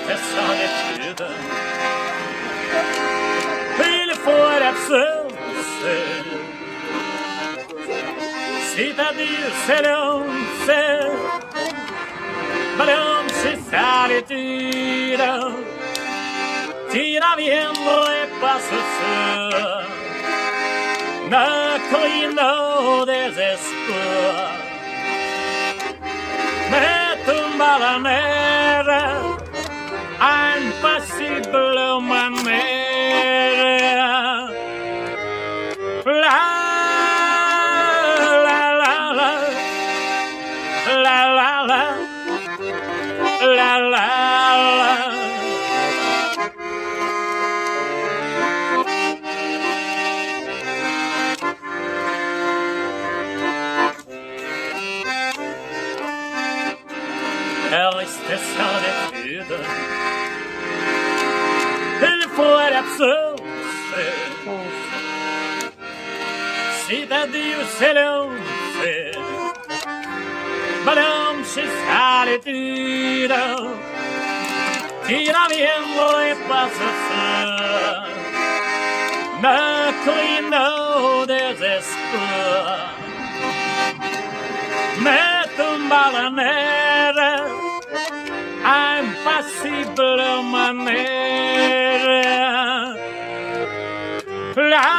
tristesse av naturen. Il faut absence. C'est-à-dire silence. Balance solitude. Tira viendo e passes. Ne crino desespoir. Mais tomba la mer, impossible manière. La la la la, la la la, la la la. Rester solitude. Il faut l'absence. C'est-à-dire silence. Madame, c'est solitude. Tira viendo e passes. Ne crino desespoir. Mais tomba la mer, impossible manière. La